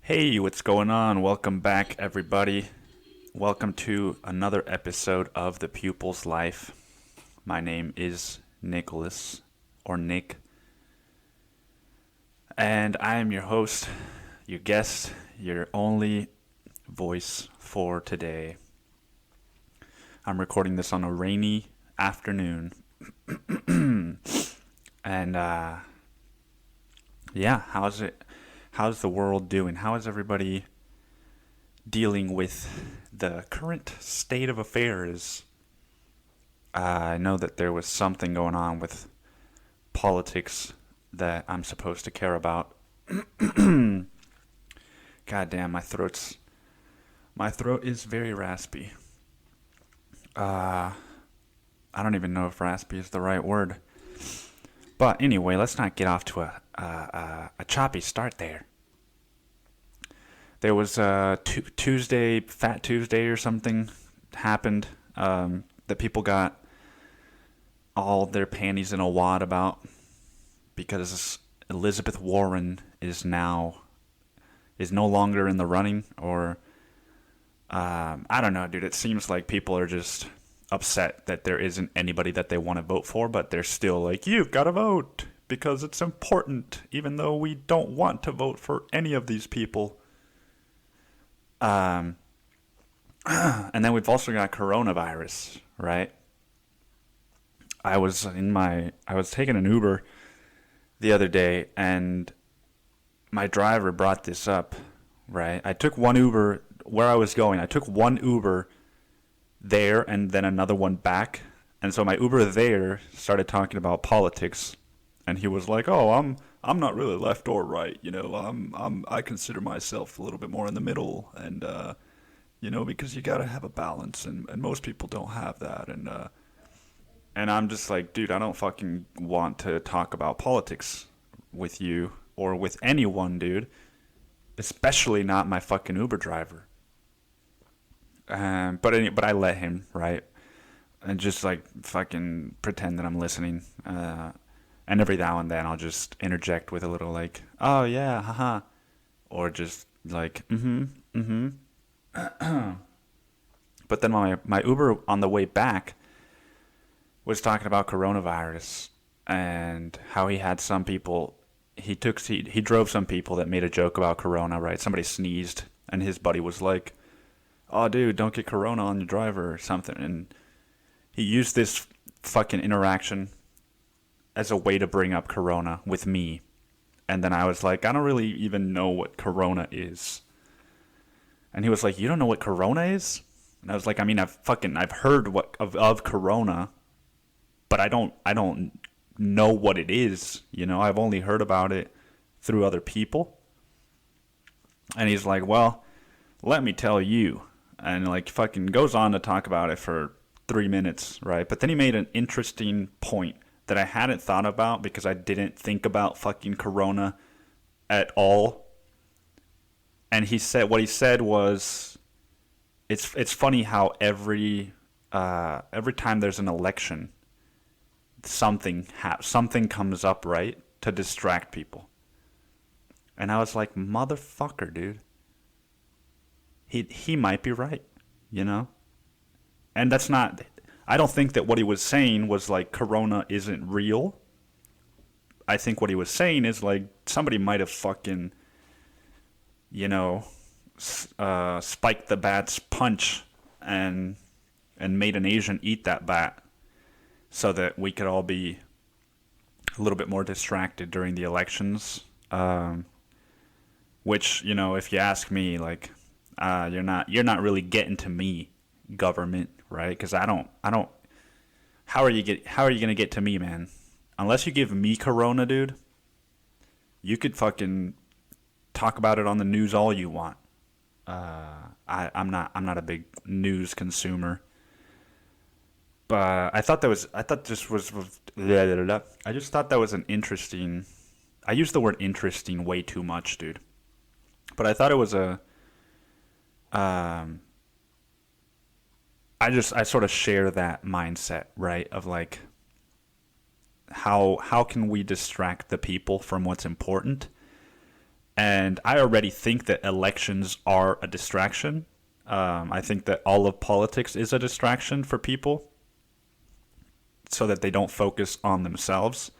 Hey, what's going on? Welcome back, everybody. Welcome to another episode of The Pupil's Life. My name is Nicholas, or Nick, and I am your host, your guest, your only voice for today. I'm recording this on a rainy afternoon, and yeah, how's it? How's the world doing? How is everybody dealing with the current state of affairs? I know that there was something going on with politics that I'm supposed to care about. God damn, my throat is very raspy. I don't even know if raspy is the right word. But anyway, let's not get off to a choppy start there. There was Tuesday, Fat Tuesday or something happened that people got all their panties in a wad about because Elizabeth Warren is no longer in the running, or I don't know, dude. It seems like people are just upset that there isn't anybody that they want to vote for, but they're still like, you've got to vote because it's important, even though we don't want to vote for any of these people. And then we've also got coronavirus, right? I was taking an Uber the other day, and my driver brought this up, right? I took one Uber where I was going. I took one Uber there and then another one back. And so my Uber there started talking about politics, and he was like, "Oh, I'm not really left or right, you know. I consider myself a little bit more in the middle, and because you got to have a balance, and most people don't have that." And I'm just like, dude, I don't fucking want to talk about politics with you or with anyone, dude. Especially not my fucking Uber driver. But I let him, right? And just like fucking pretend that I'm listening. And every now and then I'll just interject with a little like, oh yeah, haha. Or just like, mm-hmm. But then my Uber on the way back was talking about coronavirus and how he had some people, he drove some people that made a joke about corona, right? Somebody sneezed and his buddy was like, oh dude, don't get corona on your driver or something. And he used this fucking interaction as a way to bring up corona with me. And then I was like, I don't really even know what corona is. And he was like, you don't know what corona is? And I was like, I mean, I've heard of corona, but I don't know what it is, you know? I've only heard about it through other people. And he's like, well, let me tell you. And like fucking goes on to talk about it for 3 minutes, right? But then he made an interesting point that I hadn't thought about because I didn't think about fucking corona at all. And what he said was, it's funny how every time there's an election, something comes up, right, to distract people. And I was like, motherfucker, dude. He might be right, you know? And that's not, I don't think that what he was saying was like corona isn't real. I think what he was saying is like somebody might have fucking, spiked the bat's punch and made an Asian eat that bat so that we could all be a little bit more distracted during the elections. Which, if you ask me, like, you're not really getting to me, government, right? Because I don't. How are you gonna get to me, man? Unless you give me corona, dude. You could fucking talk about it on the news all you want. I'm not a big news consumer. But I just thought that was an interesting. I used the word interesting way too much, dude. But I thought it was I sort of share that mindset, right? Of like, how can we distract the people from what's important? And I already think that elections are a distraction. I think that all of politics is a distraction for people so that they don't focus on themselves.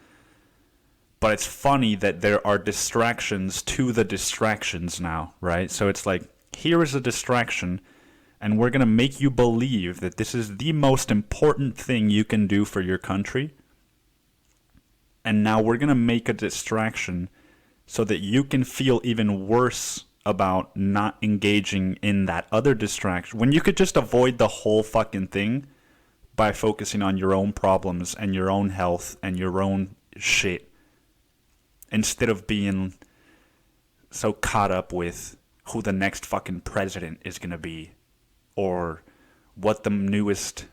But it's funny that there are distractions to the distractions now, right? So it's like, here is a distraction, and we're going to make you believe that this is the most important thing you can do for your country. And now we're going to make a distraction so that you can feel even worse about not engaging in that other distraction. When you could just avoid the whole fucking thing by focusing on your own problems and your own health and your own shit, instead of being so caught up with who the next fucking president is going to be, or what the newest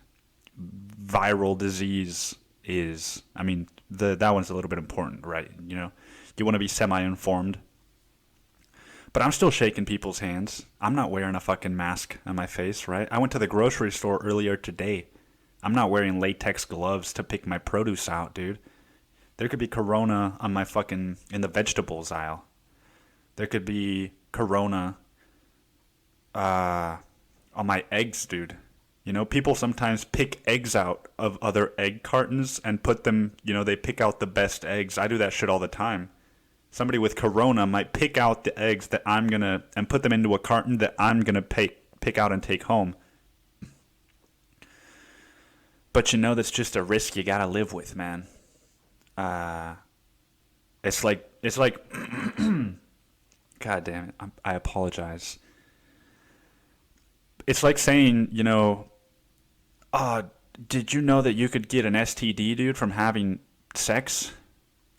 viral disease is. I mean, that one's a little bit important, right? You know, you want to be semi-informed. But I'm still shaking people's hands. I'm not wearing a fucking mask on my face, right? I went to the grocery store earlier today. I'm not wearing latex gloves to pick my produce out, dude. There could be corona on my fucking, in the vegetables aisle. There could be corona on my eggs, dude. You know, people sometimes pick eggs out of other egg cartons and put them, you know, they pick out the best eggs. I do that shit all the time. Somebody with corona might pick out the eggs that I'm going to, and put them into a carton that I'm going to pick out and take home. But you know, that's just a risk you got to live with, man. It's like, God damn it, I apologize. It's like saying, you know, did you know that you could get an STD, dude, from having sex?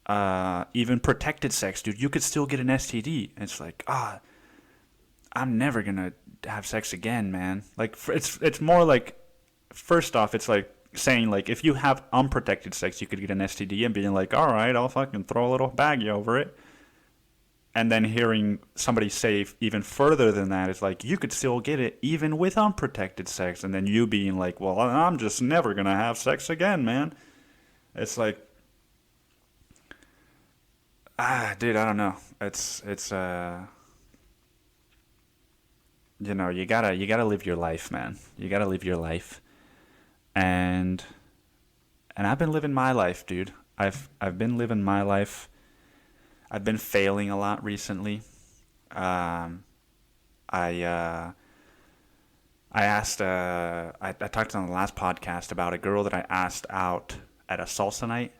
Even protected sex, dude, you could still get an STD. It's like, I'm never gonna have sex again, man. Like, it's more like, first off, it's like saying, like, if you have unprotected sex, you could get an STD, and being like, all right, I'll fucking throw a little baggie over it. And then hearing somebody say even further than that is like, you could still get it even with unprotected sex. And then you being like, well, I'm just never gonna have sex again, man. It's like, dude, I don't know. It's you know, you gotta live your life, man. You gotta live your life. And I've been living my life, dude. I've been living my life. I've been failing a lot recently. I talked on the last podcast about a girl that I asked out at a salsa night,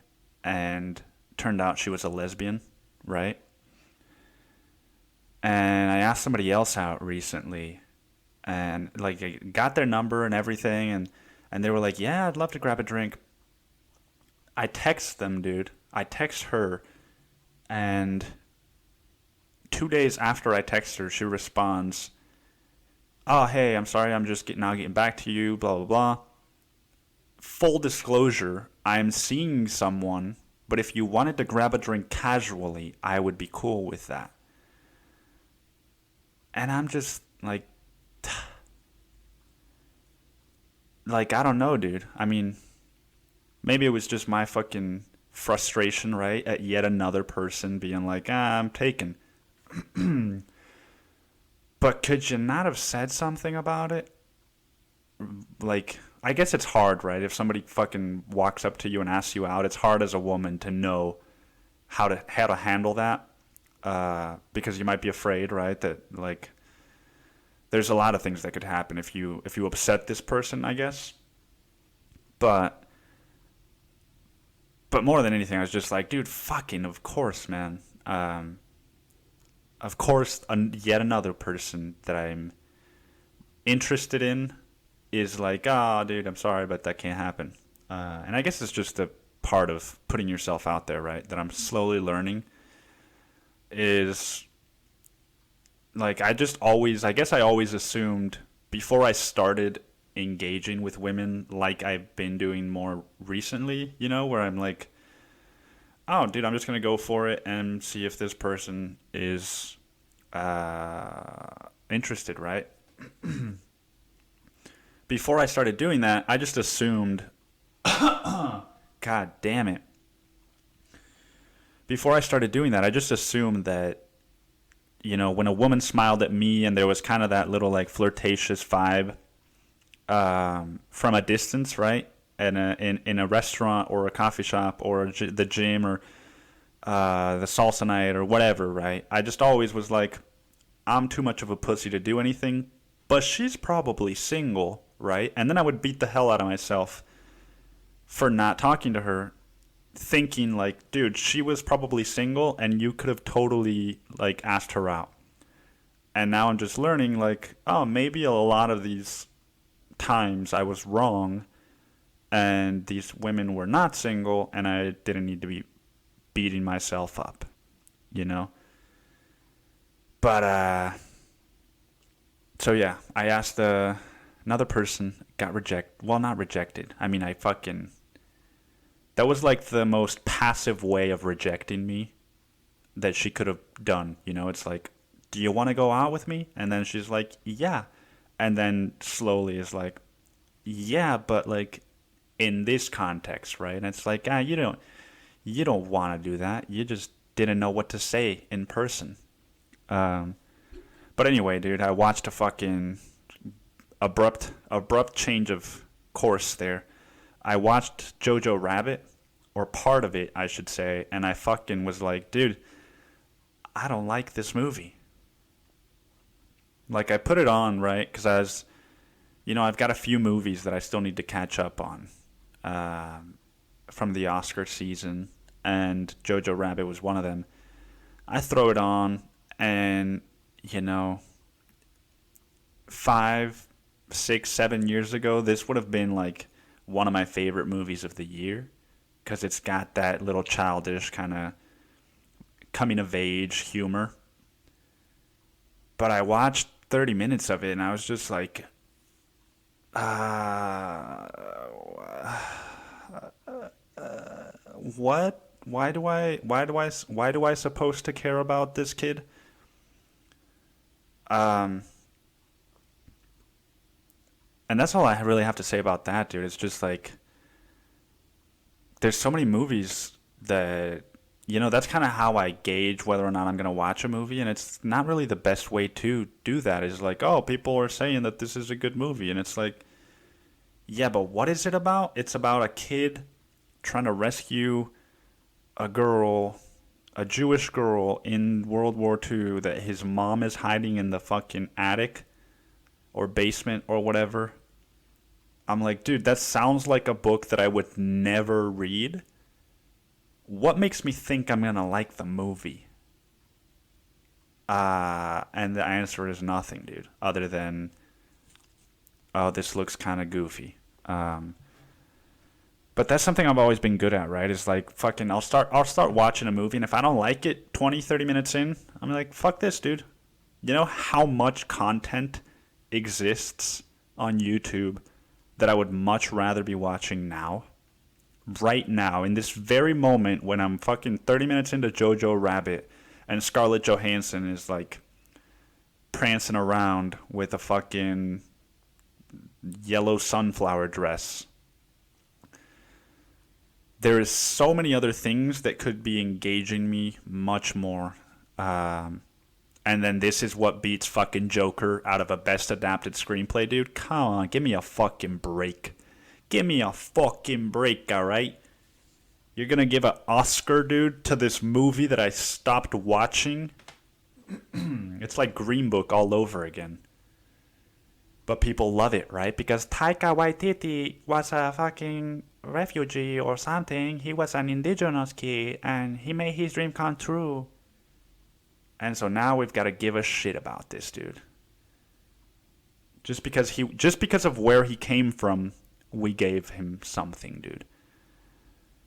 and turned out she was a lesbian, right? And I asked somebody else out recently, and like, I got their number and everything, and they were like, yeah, I'd love to grab a drink. I text them, dude. I text her, and 2 days after I text her, she responds, oh, hey, I'm sorry, I'm just getting back to you, blah, blah, blah. Full disclosure, I'm seeing someone, but if you wanted to grab a drink casually, I would be cool with that. And I'm just like, I don't know, dude. I mean, maybe it was just my fucking frustration, right, at yet another person being like, I'm taken. But could you not have said something about it? Like, I guess it's hard, right? If somebody fucking walks up to you and asks you out, it's hard as a woman to know how to handle that, because you might be afraid, right? That, like, there's a lot of things that could happen if you upset this person, I guess. But more than anything, I was just like, dude, fucking, of course, man. Of course, yet another person that I'm interested in is like, dude, I'm sorry, but that can't happen. And I guess it's just a part of putting yourself out there, right? That I'm slowly learning is, like, I always assumed before I started engaging with women, like I've been doing more recently, you know, where I'm like, oh, dude, I'm just going to go for it and see if this person is interested, right? Before I started doing that, I just assumed, God damn it. Before I started doing that, I just assumed that when a woman smiled at me and there was kind of that little like flirtatious vibe from a distance, right? And in a restaurant or a coffee shop or the gym or the salsa night or whatever, right? I just always was like, I'm too much of a pussy to do anything, but she's probably single, right? And then I would beat the hell out of myself for not talking to her, thinking like, dude, she was probably single and you could have totally like asked her out. And now I'm just learning like, oh, maybe a lot of these times I was wrong and these women were not single and I didn't need to be beating myself up, you know? But, so yeah, I asked another person, got rejected. Well, not rejected. I mean, that was like the most passive way of rejecting me that she could have done. You know, it's like, do you want to go out with me? And then she's like, yeah. And then slowly is like, yeah, but like in this context, right? And it's like, you don't want to do that. You just didn't know what to say in person. But anyway, dude, I watched a fucking abrupt change of course there. I watched Jojo Rabbit, or part of it, I should say, and I fucking was like, dude, I don't like this movie. Like, I put it on, right, because I've got a few movies that I still need to catch up on from the Oscar season, and Jojo Rabbit was one of them. I throw it on, and, 5, 6, 7 years ago, this would have been, like, one of my favorite movies of the year, because it's got that little childish kind of coming-of-age humor. But I watched 30 minutes of it, and I was just like, what? Why do I supposed to care about this kid? And that's all I really have to say about that, dude. It's just like, there's so many movies that, that's kind of how I gauge whether or not I'm going to watch a movie. And it's not really the best way to do that. Is like, oh, people are saying that this is a good movie. And it's like, yeah, but what is it about? It's about a kid trying to rescue a girl, a Jewish girl in World War II that his mom is hiding in the fucking attic or basement or whatever. I'm like, dude, that sounds like a book that I would never read. What makes me think I'm going to like the movie? And the answer is nothing, dude, other than, oh, this looks kind of goofy. But that's something I've always been good at, right? Is like, fucking, I'll start watching a movie, and if I don't like it 20, 30 minutes in, I'm like, fuck this, dude. You know how much content exists on YouTube that I would much rather be watching now? Right now, in this very moment, when I'm fucking 30 minutes into Jojo Rabbit and Scarlett Johansson is like prancing around with a fucking yellow sunflower dress. There is so many other things that could be engaging me much more. And then this is what beats fucking Joker out of a best adapted screenplay, dude. Come on, give me a fucking break. Give me a fucking break, alright? You're gonna give an Oscar, dude, to this movie that I stopped watching? It's like Green Book all over again. But people love it, right? Because Taika Waititi was a fucking refugee or something. He was an indigenous kid, and he made his dream come true. And so now we've got to give a shit about this dude. Just because of where he came from, we gave him something, dude.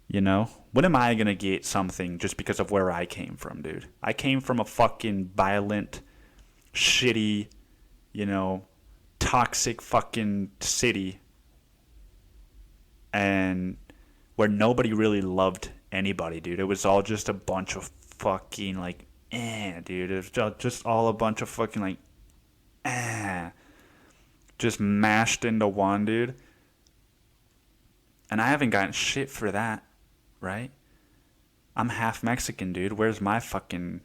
You know? When am I gonna get something just because of where I came from, dude? I came from a fucking violent, shitty, toxic fucking city. And where nobody really loved anybody, dude. It was all just a bunch of fucking, like, dude. It was just all a bunch of fucking, like, just mashed into one, dude. And I haven't gotten shit for that, right? I'm half Mexican, dude. Where's my fucking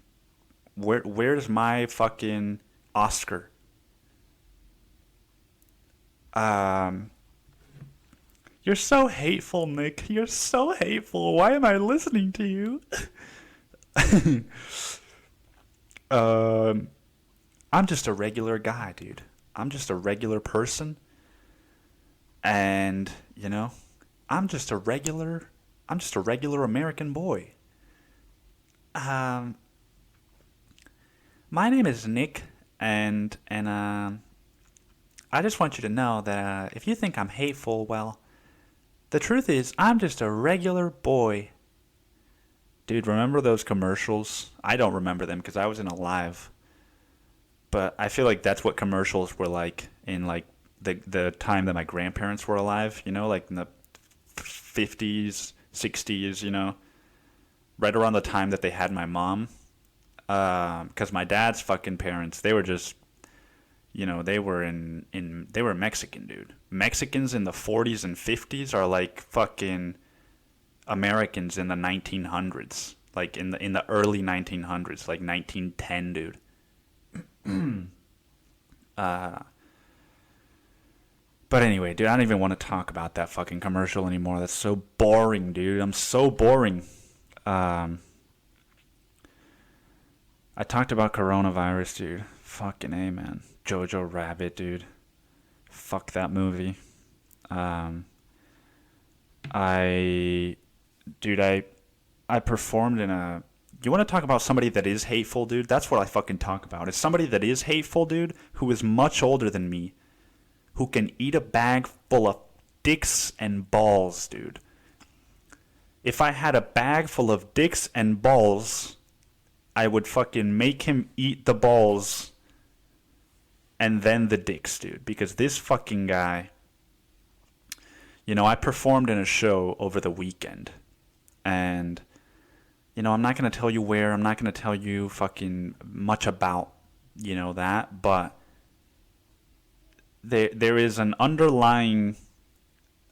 Where's my fucking Oscar? You're so hateful, Nick. You're so hateful. Why am I listening to you? I'm just a regular guy, dude. I'm just a regular person. And, I'm just a regular American boy. My name is Nick, and I just want you to know that if you think I'm hateful, well, the truth is I'm just a regular boy. Dude, remember those commercials? I don't remember them because I wasn't alive. But I feel like that's what commercials were like in like the time that my grandparents were alive, like in the 50s, 60s, right around the time that they had my mom. Because my dad's fucking parents, they were just, they were they were Mexican, dude. Mexicans in the 40s and 50s are like fucking Americans in the 1900s, like in the early 1900s, like 1910, dude. But anyway, dude, I don't even want to talk about that fucking commercial anymore. That's so boring, dude. I'm so boring. I talked about coronavirus, dude. Fucking A, man. Jojo Rabbit, dude. Fuck that movie. I performed in a... You want to talk about somebody that is hateful, dude? That's what I fucking talk about. It's somebody that is hateful, dude, who is much older than me, who can eat a bag full of dicks and balls, dude. If I had a bag full of dicks and balls, I would fucking make him eat the balls and then the dicks, dude. Because this fucking guy... I performed in a show over the weekend. And... I'm not going to tell you where. I'm not going to tell you fucking much about, that. But there is an underlying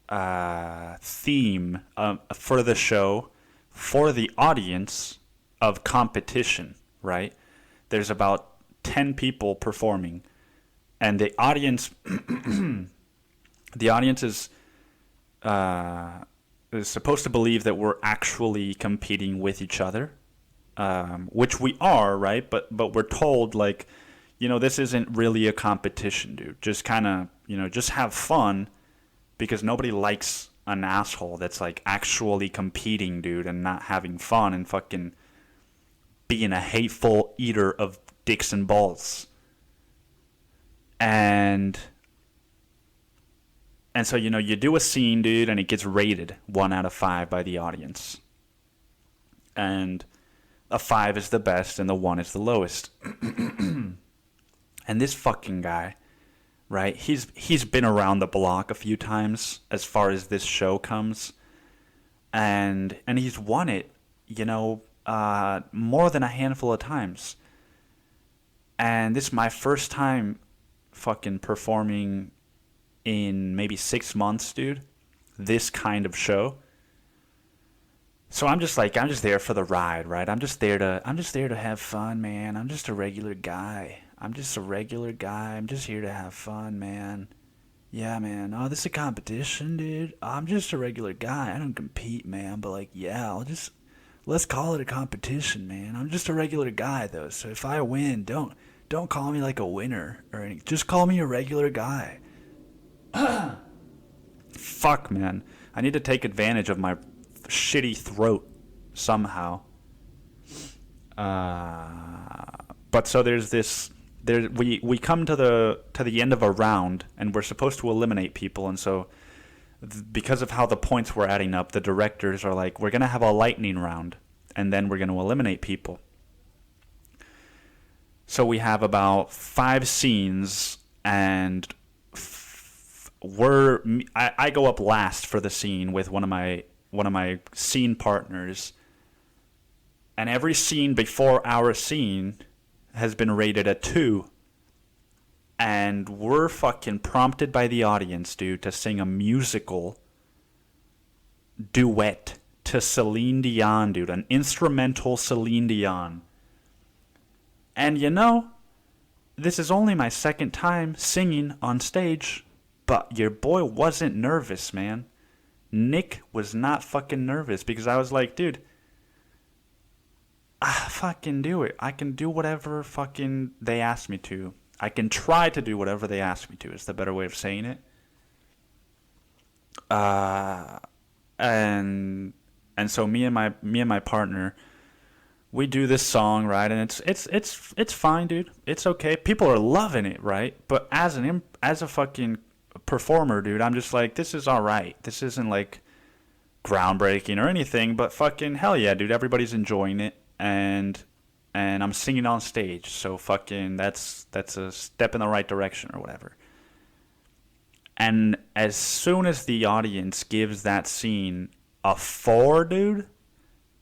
theme for the show, for the audience, of competition, right? There's about 10 people performing. And the audience... the audience is supposed to believe that we're actually competing with each other, which we are, right? But we're told, like, this isn't really a competition, dude. Just kind of, just have fun, because nobody likes an asshole that's, like, actually competing, dude, and not having fun and fucking being a hateful eater of dicks and balls. And so, you do a scene, dude, and it gets rated 1 out of 5 by the audience. And a 5 is the best and the 1 is the lowest. And this fucking guy, right, he's been around the block a few times as far as this show comes. And he's won it, more than a handful of times. And this is my first time fucking performing in maybe 6 months, dude, this kind of show. So I'm just there for the ride, right? I'm just there to have fun, man. I'm just a regular guy. I'm just here to have fun, man. Yeah, man. Oh, this is a competition, dude. I'm just a regular guy. I don't compete, man. But let's call it a competition, man. I'm just a regular guy, though. So if I win, don't call me like a winner or anything. Just call me a regular guy. Fuck, man. I need to take advantage of my shitty throat somehow. But so there's this... we come to the end of a round, and we're supposed to eliminate people, and so because of how the points were adding up, the directors are like, we're going to have a lightning round, and then we're going to eliminate people. So we have about 5 scenes, and I go up last for the scene with one of my scene partners, and every scene before our scene has been rated a 2, and we're fucking prompted by the audience, dude, to sing a musical duet to Celine Dion, dude, an instrumental Celine Dion. And this is only my second time singing on stage, but your boy wasn't nervous, man. Nick was not fucking nervous because I was like, dude, I fucking do it. I can do whatever fucking they ask me to. I can try to do whatever they ask me to. Is the better way of saying it. And so me and my partner, we do this song, right? And it's fine, dude. It's okay. People are loving it, right? But as a fucking performer, dude, I'm just like, this is all right. This isn't like groundbreaking or anything, but fucking hell yeah, dude. Everybody's enjoying it, and I'm singing on stage, so fucking that's a step in the right direction or whatever. And as soon as the audience gives that scene a 4, dude,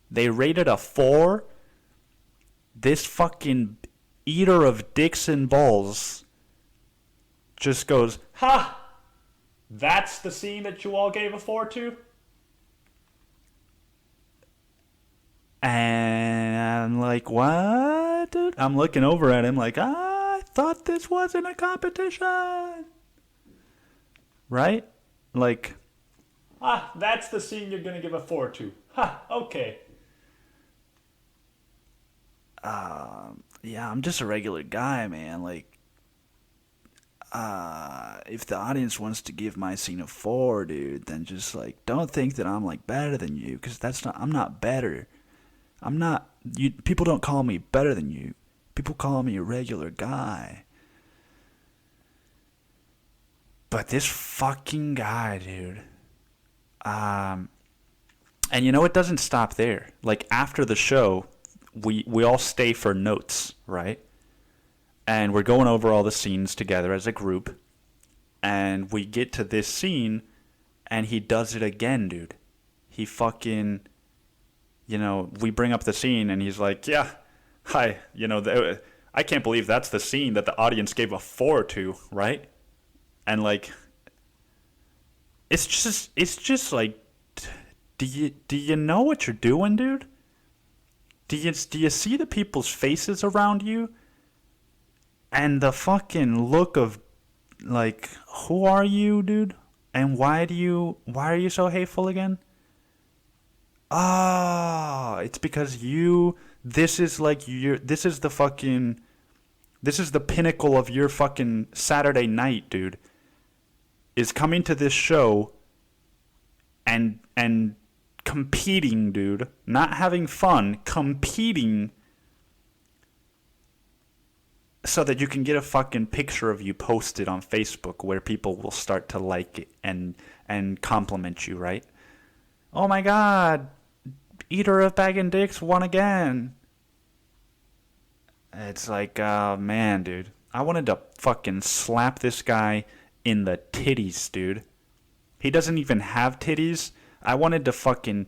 they rated a 4. This fucking eater of dicks and balls just goes, "Ha! That's the scene that you all gave a 4 to?" And I'm like, what, dude? I'm looking over at him like, I thought this wasn't a competition. Right? Like, that's the scene you're going to give a 4 to. Okay. Yeah, I'm just a regular guy, man. Like, if the audience wants to give my scene a 4, dude, then just, like, don't think that I'm, like, better than you, because I'm not better. People don't call me better than you. People call me a regular guy. But this fucking guy, dude. And it doesn't stop there. Like, after the show, we all stay for notes, right? And we're going over all the scenes together as a group. And we get to this scene, and he does it again, dude. He fucking, we bring up the scene, and he's like, yeah, hi, I can't believe that's the scene that the audience gave a 4 to, right? And, like, it's just like, do you know what you're doing, dude? Do you see the people's faces around you? And the fucking look of, like, who are you, dude? And why are you so hateful again? It's because this is the pinnacle of your fucking Saturday night, dude. Is coming to this show and competing, dude. Not having fun, competing so that you can get a fucking picture of you posted on Facebook where people will start to like it and compliment you, right? Oh my god, eater of bag and dicks won again. It's like, man, dude. I wanted to fucking slap this guy in the titties, dude. He doesn't even have titties. I wanted to fucking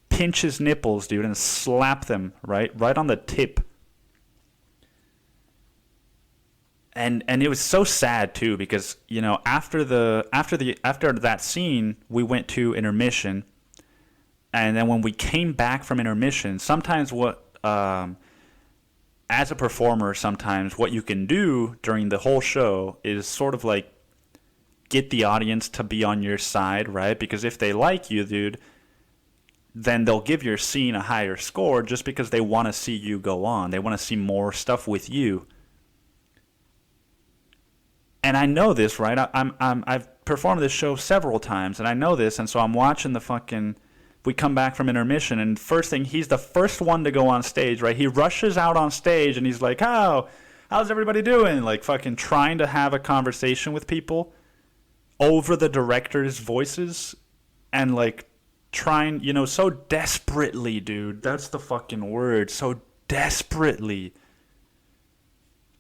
pinch his nipples, dude, and slap them right on the tip. And it was so sad too, because after that scene we went to intermission, and then when we came back from intermission, sometimes as a performer, sometimes what you can do during the whole show is sort of like get the audience to be on your side, right? Because if they like you, dude, then they'll give your scene a higher score just because they want to see you go on. They want to see more stuff with you. And I know this, right? I've performed this show several times, and I know this, and so I'm watching we come back from intermission, and first thing, he's the first one to go on stage, right? He rushes out on stage, and he's like, how's everybody doing? Like, fucking trying to have a conversation with people over the director's voices, and, like, trying, so desperately, dude. That's the fucking word. So desperately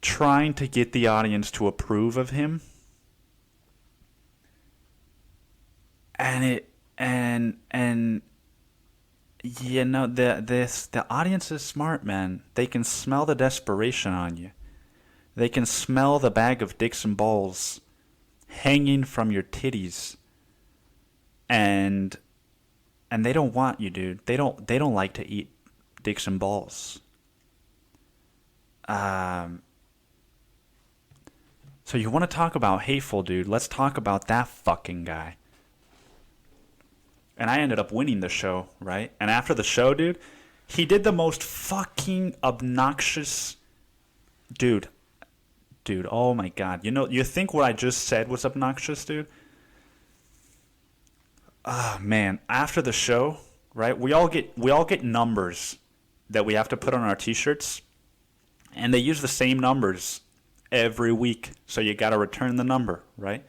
trying to get the audience to approve of him. And the audience is smart, man. They can smell the desperation on you. They can smell the bag of dicks and balls hanging from your titties. And they don't want you, dude. They don't like to eat dicks and balls. So you want to talk about hateful, dude? Let's talk about that fucking guy. And I ended up winning the show, right? And after the show, dude, he did the most fucking obnoxious... Dude, oh my God. You know, you think what I just said was obnoxious, dude? Ah, man. After the show, right, we all get numbers that we have to put on our T-shirts. And they use the same numbers every week. So you got to return the number, right?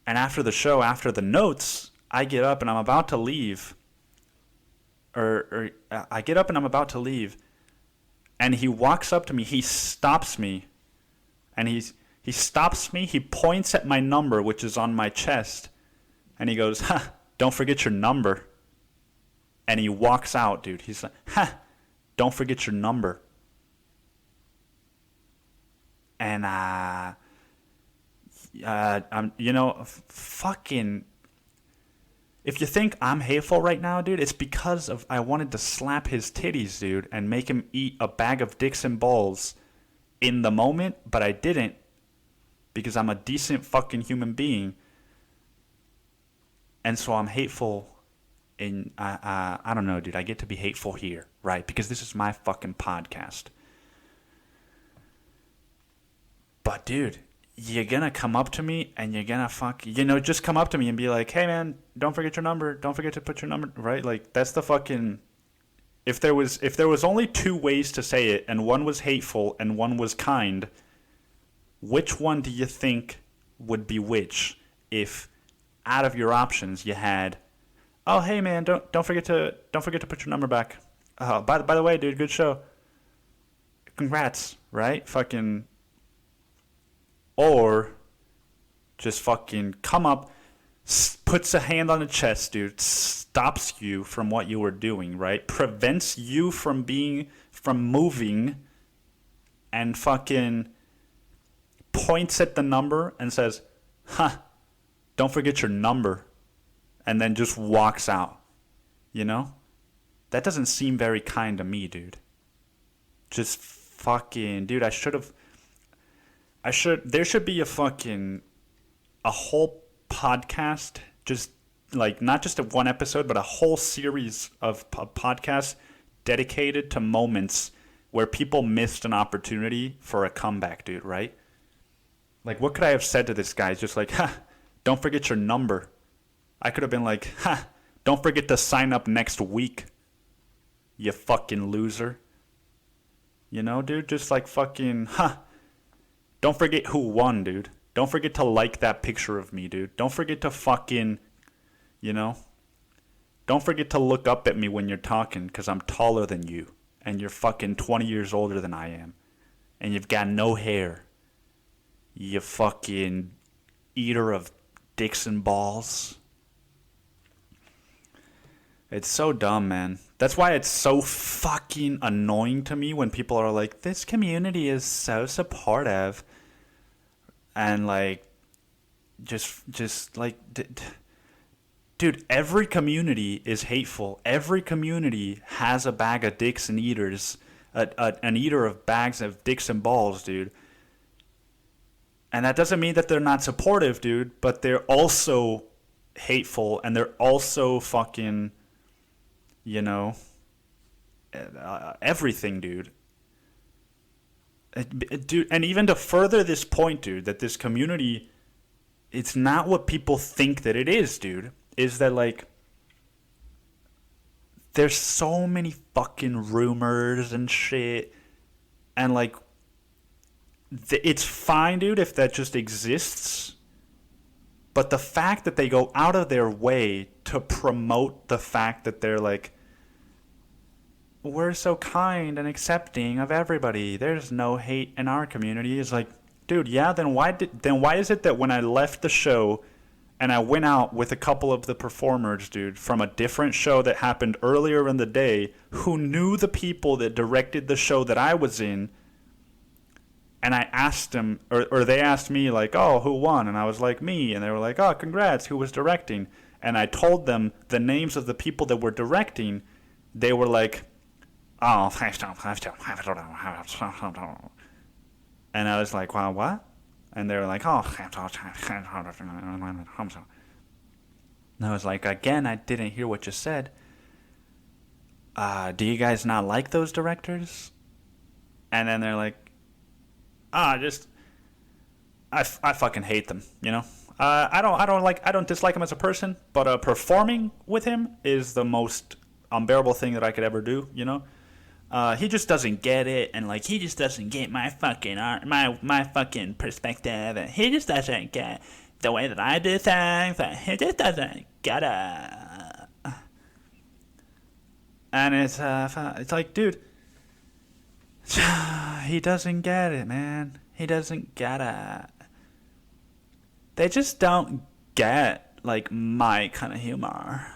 And after the show, after the notes... I get up and I'm about to leave, I get up and I'm about to leave, and he walks up to me, he stops me, and he stops me, he points at my number, which is on my chest, and he goes, "Ha, don't forget your number," and he walks out, dude. He's like, "Ha, don't forget your number," and I'm, fucking... If you think I'm hateful right now, dude, it's because of I wanted to slap his titties, dude, and make him eat a bag of dicks and balls in the moment, but I didn't because I'm a decent fucking human being. And so I'm hateful in, I don't know, dude, I get to be hateful here, right? Because this is my fucking podcast. But, dude... You're gonna come up to me and you're gonna just come up to me and be like, "Hey man, don't forget your number. Don't forget to put your number," right? Like, that's the fucking... If there was only two ways to say it and one was hateful and one was kind, which one do you think would be which? If out of your options you had, "Oh hey man, don't forget to put your number back. By the way, dude, good show. Congrats," right? Fucking... Or just fucking come up, puts a hand on the chest, dude, stops you from what you were doing, right? Prevents you from moving, and fucking points at the number and says, "Huh, don't forget your number," and then just walks out, you know? That doesn't seem very kind to me, dude. Just fucking... Dude, there should be a whole podcast, just like not just one episode, but a whole series of podcasts dedicated to moments where people missed an opportunity for a comeback, dude, right? Like, what could I have said to this guy? It's just like, "Ha, don't forget your number." I could have been like, "Ha, don't forget to sign up next week, you fucking loser." You know, dude, just like fucking, "Ha, don't forget who won, dude. Don't forget to like that picture of me, dude. Don't forget to fucking, don't forget to look up at me when you're talking, because I'm taller than you. And you're fucking 20 years older than I am. And you've got no hair. You fucking eater of dicks and balls." It's so dumb, man. That's why it's so fucking annoying to me when people are like, "This community is so supportive." And like, just like, dude, every community is hateful. Every community has a bag of dicks and eaters, an eater of bags of dicks and balls, dude. And that doesn't mean that they're not supportive, dude, but they're also hateful and they're also fucking... everything, dude. Dude, and even to further this point, dude, that this community, it's not what people think that it is, dude, is that, like, there's so many fucking rumors and shit, and, like, it's fine, dude, if that just exists, but the fact that they go out of their way to promote the fact that they're, like, "We're so kind and accepting of everybody. There's no hate in our community." Is like, dude, yeah, then why is it that when I left the show and I went out with a couple of the performers, dude, from a different show that happened earlier in the day, who knew the people that directed the show that I was in, and I asked them, or they asked me, like, "Oh, who won?" And I was like, "Me." And they were like, "Oh, congrats, who was directing?" And I told them the names of the people that were directing. They were like, oh, and I was like, wow, what? And they were like, oh, and I was like, again, I didn't hear what you said. Do you guys not like those directors? And then they're like, just I fucking hate them, you know. I don't dislike him as a person, but performing with him is the most unbearable thing that I could ever do, you know. He just doesn't get it, and like he just doesn't get my fucking art, my fucking perspective, and he just doesn't get the way that I do things. And he just doesn't get it. And it's like, dude, he doesn't get it, man. He doesn't get it. They just don't get like my kind of humor.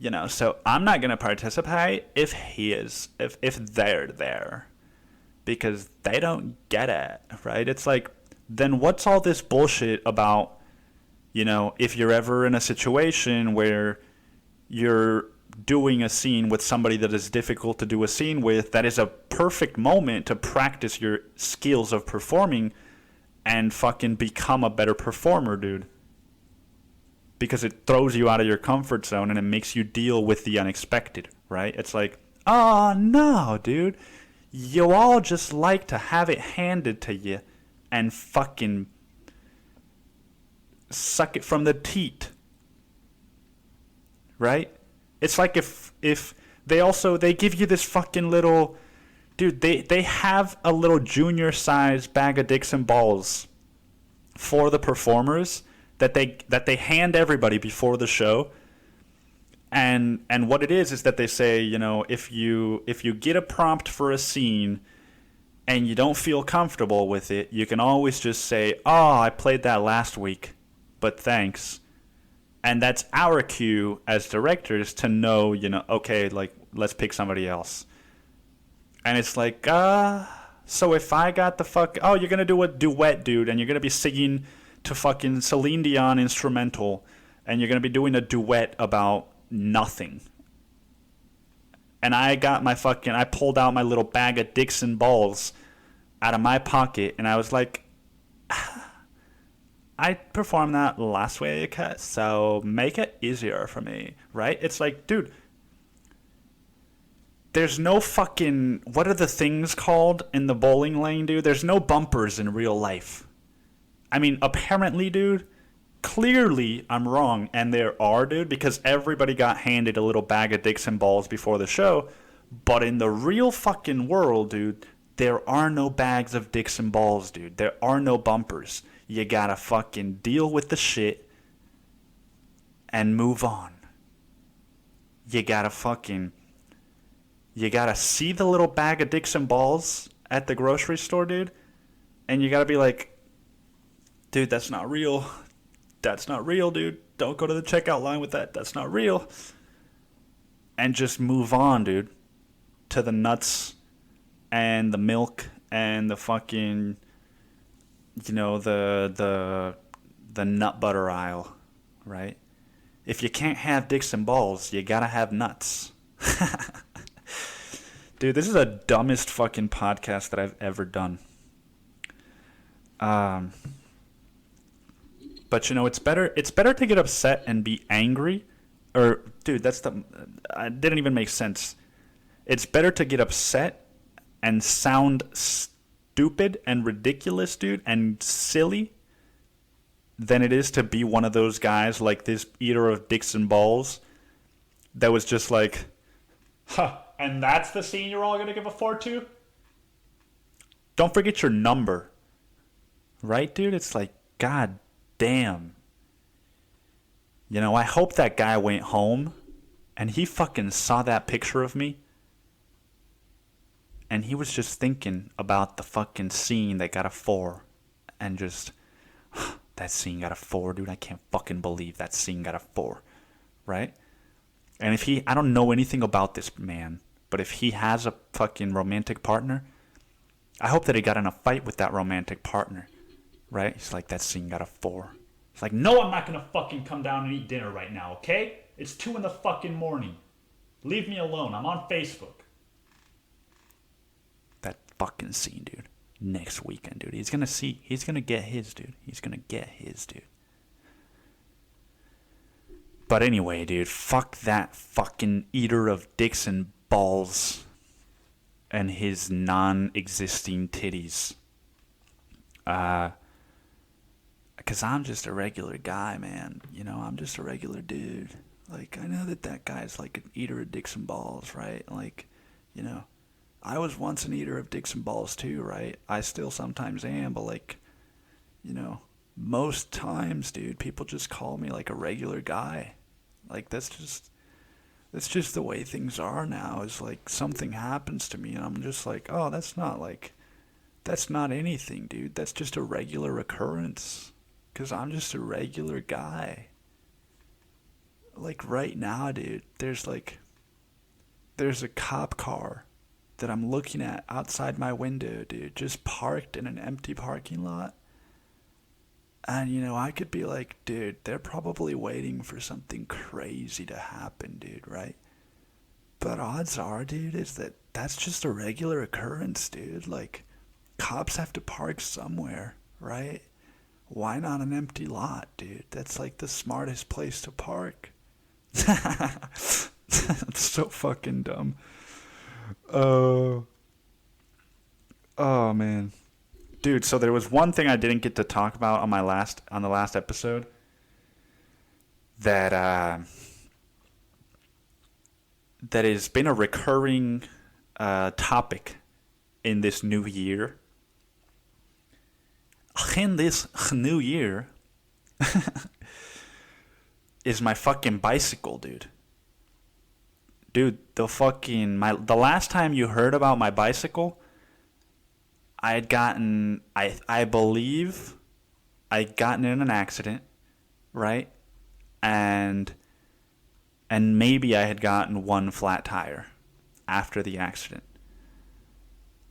You know, so I'm not going to participate if they're there, because they don't get it, right? It's like, then what's all this bullshit about, you know, if you're ever in a situation where you're doing a scene with somebody that is difficult to do a scene with, that is a perfect moment to practice your skills of performing and fucking become a better performer, dude. Because it throws you out of your comfort zone and it makes you deal with the unexpected, right? It's like, oh no, dude. You all just like to have it handed to you and fucking suck it from the teat. Right? It's like if they give you this fucking little, dude, they have a little junior size bag of dicks and balls for the performers that they hand everybody before the show. And what it is that they say, you know, if you get a prompt for a scene and you don't feel comfortable with it, you can always just say, oh, I played that last week, but thanks. And that's our cue as directors to know, you know, okay, like, let's pick somebody else. And it's like, so if I got the you're going to do a duet, dude, and you're going to be singing to fucking Celine Dion instrumental, and you're going to be doing a duet about nothing. And I pulled out my little bag of dicks and balls out of my pocket, and I was like, I performed that last week, so make it easier for me, right? It's like, dude, there's no fucking, what are the things called in the bowling lane, dude? There's no bumpers in real life. I mean, apparently, dude, clearly I'm wrong, and there are, dude, because everybody got handed a little bag of dicks and balls before the show. But in the real fucking world, dude, there are no bags of dicks and balls, dude. There are no bumpers. You gotta fucking deal with the shit and move on. You gotta see the little bag of dicks and balls at the grocery store, dude, and you gotta be like, dude, that's not real. That's not real, dude. Don't go to the checkout line with that. That's not real. And just move on, dude, to the nuts and the milk and the fucking, you know, the nut butter aisle, right? If you can't have dicks and balls, you gotta have nuts. Dude, this is the dumbest fucking podcast that I've ever done. But you know, it's better to get upset and be angry, or dude, it didn't even make sense. It's better to get upset and sound stupid and ridiculous, dude, and silly, than it is to be one of those guys like this eater of dicks and balls that was just like, and that's the scene you're all gonna give a 4-2? Don't forget your number. Right, dude? It's like, god damn. You know, I hope that guy went home and he fucking saw that picture of me and he was just thinking about the fucking scene that got a 4 and just, that scene got a 4, dude. I can't fucking believe that scene got a 4, right? And I don't know anything about this man, but if he has a fucking romantic partner, I hope that he got in a fight with that romantic partner. Right? He's like, that scene got a 4. It's like, no, I'm not gonna fucking come down and eat dinner right now, okay? It's 2 in the fucking morning. Leave me alone. I'm on Facebook. fucking see, dude. Next weekend, dude. He's gonna get his, dude. But anyway, dude, fuck that fucking eater of dicks and balls and his non-existing titties. Because I'm just a regular guy, man. You know, I'm just a regular dude. Like, I know that guy's like an eater of dicks and balls, right? Like, you know, I was once an eater of dicks and balls too, right? I still sometimes am, but like, you know, most times, dude, people just call me like a regular guy. Like, that's just the way things are now. Is like something happens to me and I'm just like, oh, that's not anything, dude. That's just a regular occurrence. 'Cause I'm just a regular guy. Like right now, dude, there's a cop car that I'm looking at outside my window, dude, just parked in an empty parking lot. And, you know, I could be like, dude, they're probably waiting for something crazy to happen, dude, right? But odds are, dude, is that that's just a regular occurrence, dude. Like, cops have to park somewhere, right? Why not an empty lot, dude? That's like the smartest place to park. That's so fucking dumb. Oh, man. Dude, so there was one thing I didn't get to talk about on the last episode that has been a recurring topic in this new year. In this new year is my fucking bicycle, dude. Dude, the last time you heard about my bicycle, I believe I'd gotten in an accident, right? And maybe I had gotten one flat tire after the accident.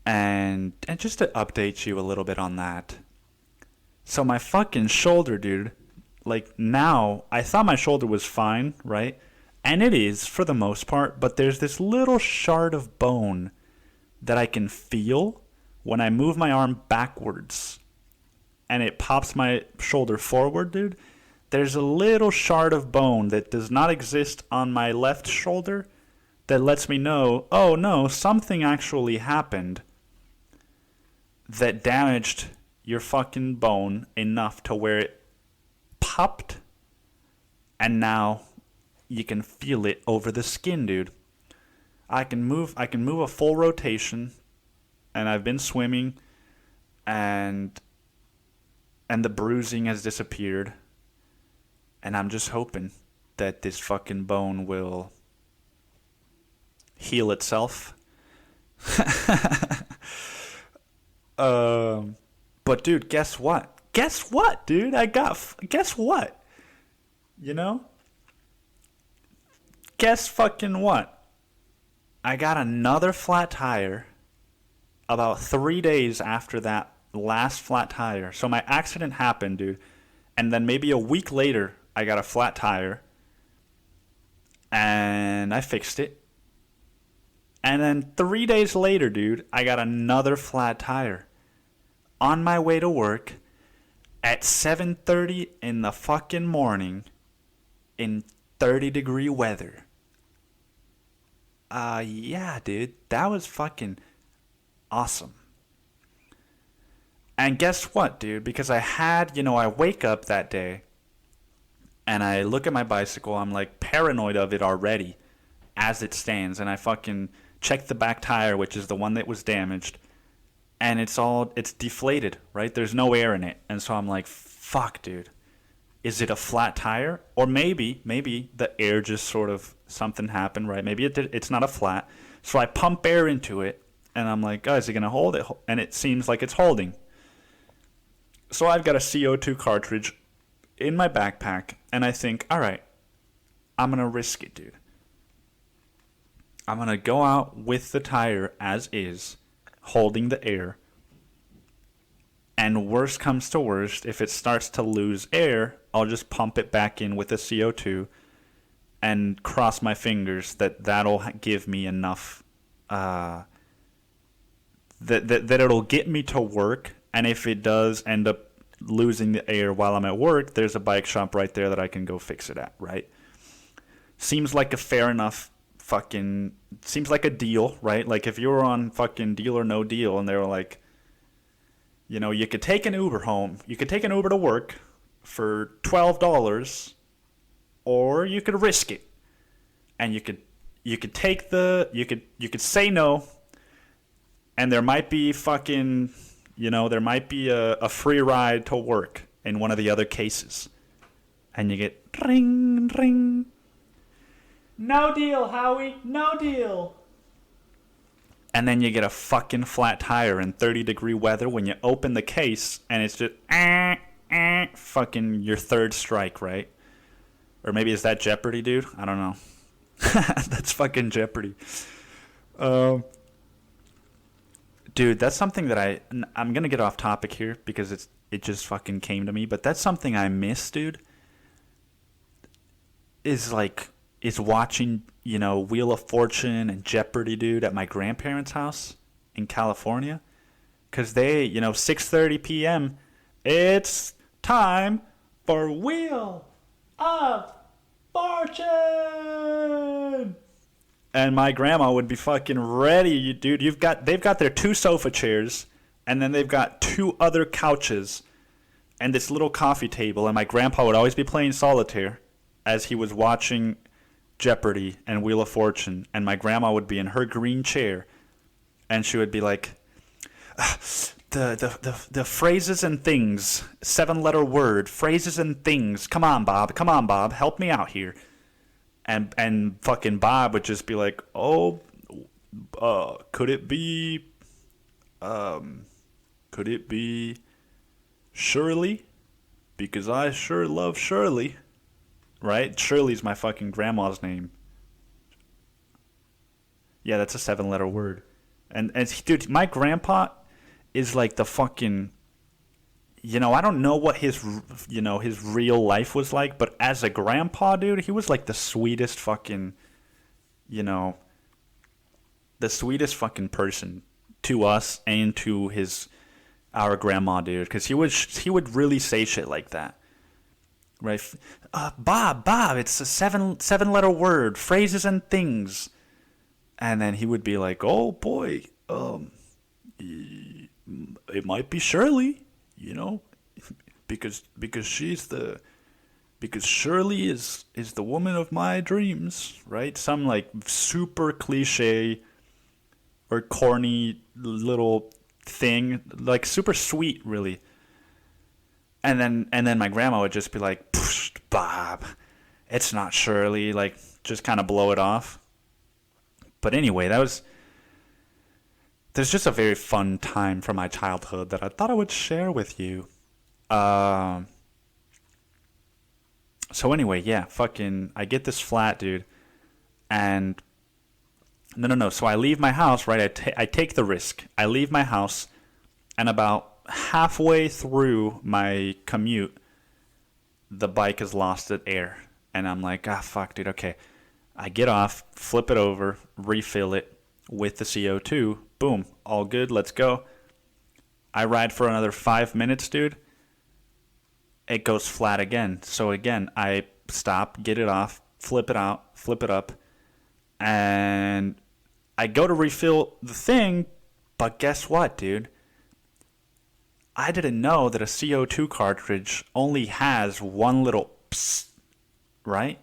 And just to update you a little bit on that. So my fucking shoulder, dude, like now, I thought my shoulder was fine, right? And it is for the most part, but there's this little shard of bone that I can feel when I move my arm backwards and it pops my shoulder forward, dude. There's a little shard of bone that does not exist on my left shoulder that lets me know, oh no, something actually happened that damaged your fucking bone enough to where it popped and now you can feel it over the skin, dude. I can move a full rotation and I've been swimming and the bruising has disappeared and I'm just hoping that this fucking bone will heal itself. But dude, guess what? Guess what, dude? Guess what? You know? Guess fucking what? I got another flat tire about 3 days after that last flat tire. So my accident happened, dude. And then maybe a week later, I got a flat tire. And I fixed it. And then 3 days later, dude, I got another flat tire. On my way to work at 7:30 in the fucking morning in 30-degree weather. Yeah, dude, that was fucking awesome. And guess what, dude? Because I wake up that day and I look at my bicycle, I'm like paranoid of it already as it stands, and I fucking check the back tire, which is the one that was damaged. And it's deflated, right? There's no air in it. And so I'm like, fuck, dude. Is it a flat tire? Or maybe the air just sort of, something happened, right? Maybe it's not a flat. So I pump air into it, and I'm like, oh, is it going to hold it? And it seems like it's holding. So I've got a CO2 cartridge in my backpack, and I think, all right, I'm going to risk it, dude. I'm going to go out with the tire as is, holding the air, and worst comes to worst, if it starts to lose air, I'll just pump it back in with the CO2 and cross my fingers that that'll give me enough that it'll get me to work, and if it does end up losing the air while I'm at work, there's a bike shop right there that I can go fix it at, right? Seems like a fair enough seems like a deal, right? Like if you were on fucking Deal or No Deal and they were like, you know, you could take an Uber home, you could take an Uber to work for $12, or you could risk it. And you could say no, and there might be fucking, you know, there might be a free ride to work in one of the other cases. And you get ring, ring. No deal, Howie. No deal. And then you get a fucking flat tire in 30-degree weather when you open the case, and it's just fucking your third strike, right? Or maybe is that Jeopardy, dude? I don't know. That's fucking Jeopardy. Dude, that's something that I'm gonna get off topic here because it just fucking came to me, but that's something I miss, dude. Is watching, you know, Wheel of Fortune and Jeopardy, dude, at my grandparents' house in California. Cause they, you know, 6:30 p.m. It's time for Wheel of Fortune. And my grandma would be fucking ready, dude. They've got their 2 sofa chairs, and then they've got 2 other couches, and this little coffee table. And my grandpa would always be playing solitaire as he was watching Jeopardy and Wheel of Fortune. And my grandma would be in her green chair, and she would be like, the phrases and things, 7-letter word, phrases and things. Come on, Bob, help me out here. And fucking Bob would just be like, could it be Shirley? Because I sure love Shirley. Right? Shirley's my fucking grandma's name. Yeah, that's a 7-letter word. And dude, my grandpa is like the fucking, you know, I don't know what his real life was like, but as a grandpa, dude, he was like the sweetest fucking, you know, the sweetest fucking person to us and to our grandma, dude, because he would really say shit like that, right? Bob, it's a 7-letter word, phrases and things, and then he would be like, oh boy, it might be Shirley. You know, because Shirley is the woman of my dreams, right? Some like super cliche or corny little thing, like super sweet, really. And then my grandma would just be like, Bob, it's not Shirley, like just kind of blow it off. But anyway, there's just a very fun time from my childhood that I thought I would share with you. So anyway, yeah, fucking, I get this flat, dude, and no. So I leave my house, right? I take the risk. I leave my house, and about halfway through my commute, the bike has lost its air, and I'm like, fuck, dude. Okay, I get off, flip it over, refill it with the CO2. Boom, all good, let's go. I ride for another 5 minutes, dude. It goes flat again. So again, I stop, get it off, flip it out, flip it up, and I go to refill the thing, but guess what, dude? I didn't know that a CO2 cartridge only has one little psst, right?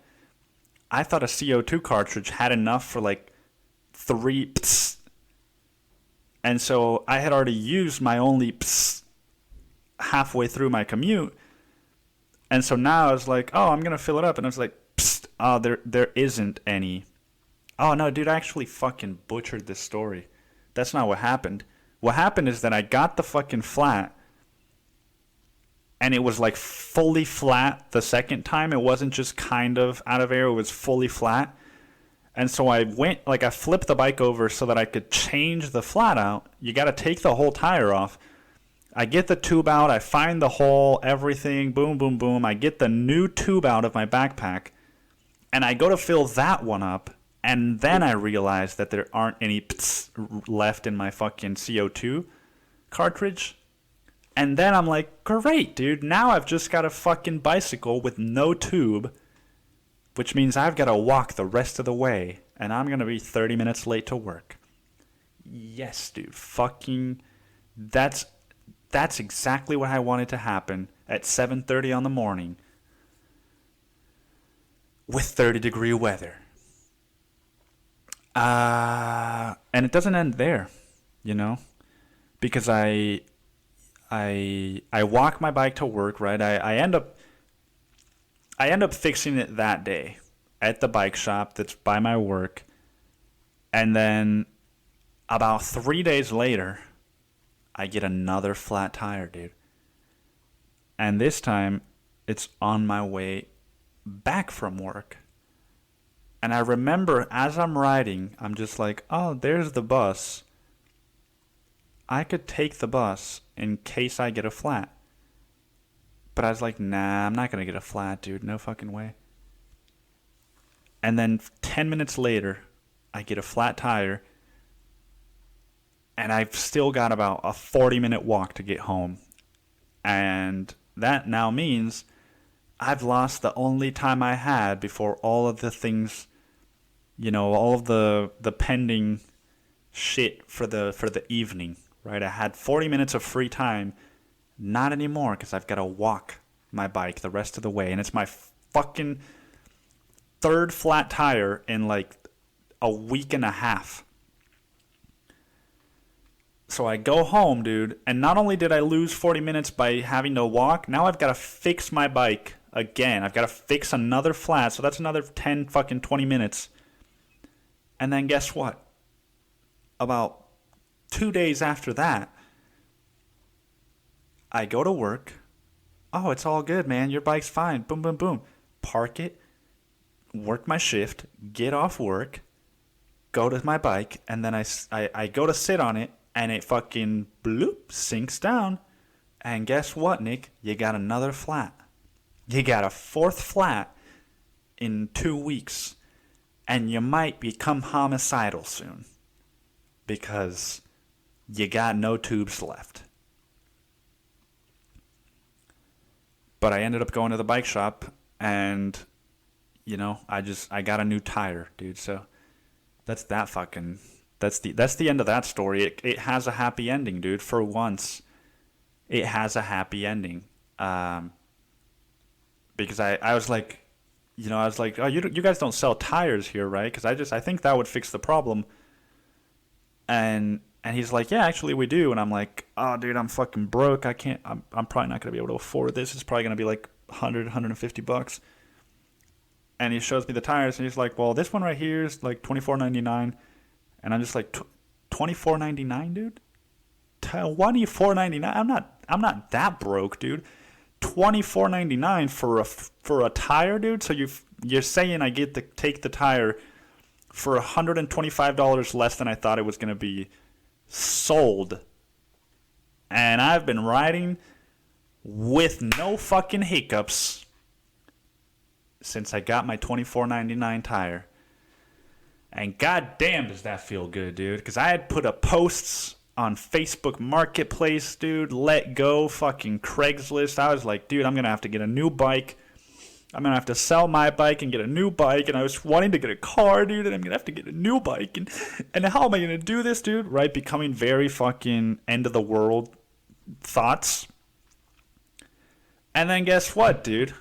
I thought a CO2 cartridge had enough for like 3 psst. And so I had already used my only psst halfway through my commute. And so now I was like, oh, I'm going to fill it up. And I was like, psst, oh, there isn't any. Oh, no, dude, I actually fucking butchered this story. That's not what happened. What happened is that I got the fucking flat, and it was like fully flat the second time. It wasn't just kind of out of air. It was fully flat. And so I flipped the bike over so that I could change the flat out. You got to take the whole tire off. I get the tube out. I find the hole, everything. Boom, boom, boom. I get the new tube out of my backpack. And I go to fill that one up. And then I realized that there aren't any left in my fucking CO2 cartridge. And then I'm like, great, dude. Now I've just got a fucking bicycle with no tube, which means I've got to walk the rest of the way. And I'm going to be 30 minutes late to work. Yes, dude. Fucking, that's exactly what I wanted to happen at 7:30 on the morning with 30-degree weather. And it doesn't end there, you know, because I walk my bike to work, right? I end up fixing it that day at the bike shop that's by my work. And then about 3 days later, I get another flat tire, dude. And this time, it's on my way back from work. And I remember as I'm riding, I'm just like, oh, there's the bus. I could take the bus in case I get a flat. But I was like, nah, I'm not going to get a flat, dude. No fucking way. And then 10 minutes later, I get a flat tire. And I've still got about a 40-minute walk to get home. And that now means I've lost the only time I had before all of the things, you know, all of the pending shit for the evening, right? I had 40 minutes of free time. Not anymore, because I've got to walk my bike the rest of the way. And it's my fucking third flat tire in like a week and a half. So I go home, dude, and not only did I lose 40 minutes by having to walk, now I've got to fix my bike again. I've got to fix another flat, so that's another 10 fucking 20 minutes. And then guess what? About 2 days after that, I go to work. Oh, it's all good, man. Your bike's fine. Boom, boom, boom. Park it, work my shift, get off work, go to my bike, and then I go to sit on it, and it fucking bloop, sinks down. And guess what, Nick? You got another flat. You got a fourth flat in 2 weeks. And you might become homicidal soon. Because you got no tubes left. But I ended up going to the bike shop. And, you know, I got a new tire, dude. So that's that fucking... That's the end of that story. It has a happy ending, dude. For once, it has a happy ending. Because I was like, you know, oh, you guys don't sell tires here, right? Because I think that would fix the problem. And he's like, yeah, actually we do. And I'm like, oh, dude, I'm fucking broke. I'm probably not gonna be able to afford this. It's probably gonna be like $150. And he shows me the tires, and he's like, well, this one right here is like $24.99. And I'm just like, $24.99, dude? $24.99? I'm not that broke, dude. $24.99 for a tire, dude. So you're saying I get to take the tire for $125 less than I thought it was gonna be sold. And I've been riding with no fucking hiccups since I got my $24.99 tire. And goddamn does that feel good, dude. Because I had put up posts on Facebook Marketplace, dude. Let go, fucking Craigslist. I was like, dude, I'm going to have to get a new bike. I'm going to have to sell my bike and get a new bike. And I was wanting to get a car, dude. And I'm going to have to get a new bike. And how am I going to do this, dude? Right? Becoming very fucking end of the world thoughts. And then guess what, dude?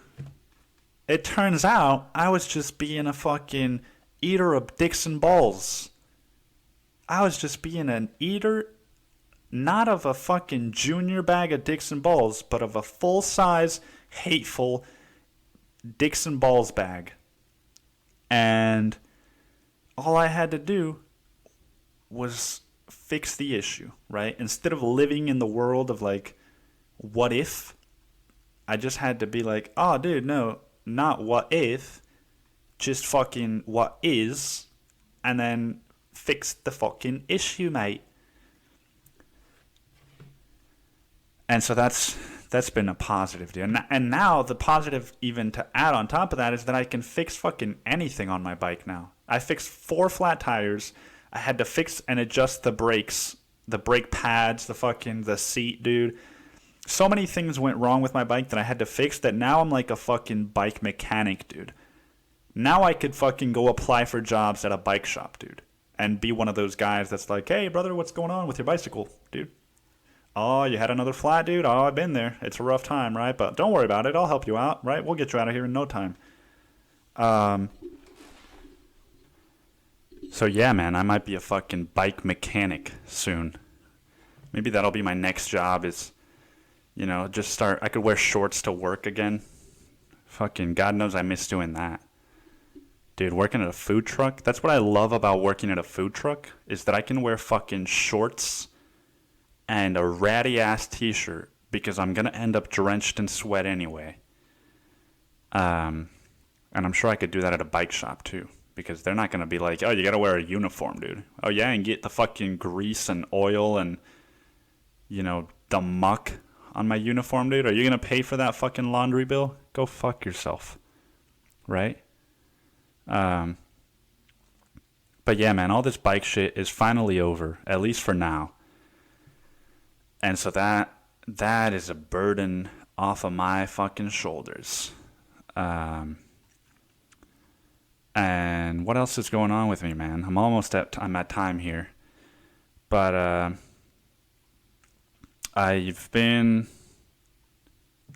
It turns out I was just being a fucking... eater of dicks and balls. I was just being an eater, not of a fucking junior bag of dicks and balls, but of a full-size, hateful dicks and balls bag. And all I had to do was fix the issue, right? Instead of living in the world of like, what if? I just had to be like, oh, dude, no, not what if. Just fucking what is, and then fix the fucking issue, mate. And so that's been a positive, dude. And now the positive, even to add on top of that, is that I can fix fucking anything on my bike now. I fixed 4 flat tires. I had to fix and adjust the brakes, the brake pads, the seat, dude. So many things went wrong with my bike that I had to fix that now I'm like a fucking bike mechanic, dude. Now I could fucking go apply for jobs at a bike shop, dude. And be one of those guys that's like, hey, brother, what's going on with your bicycle, dude? Oh, you had another flat, dude? Oh, I've been there. It's a rough time, right? But don't worry about it. I'll help you out, right? We'll get you out of here in no time. So yeah, man, I might be a fucking bike mechanic soon. Maybe that'll be my next job is, just start. I could wear shorts to work again. Fucking God knows I miss doing that. Dude, working at a food truck, that's what I love about working at a food truck, is that I can wear fucking shorts and a ratty-ass t-shirt because I'm going to end up drenched in sweat anyway. And I'm sure I could do that at a bike shop, too, because they're not going to be like, oh, you got to wear a uniform, dude. Oh, yeah, and get the fucking grease and oil and, the muck on my uniform, dude. Are you going to pay for that fucking laundry bill? Go fuck yourself, right? But yeah, man, all this bike shit is finally over, at least for now. And so that is a burden off of my fucking shoulders. And what else is going on with me, man? I'm at time here. But I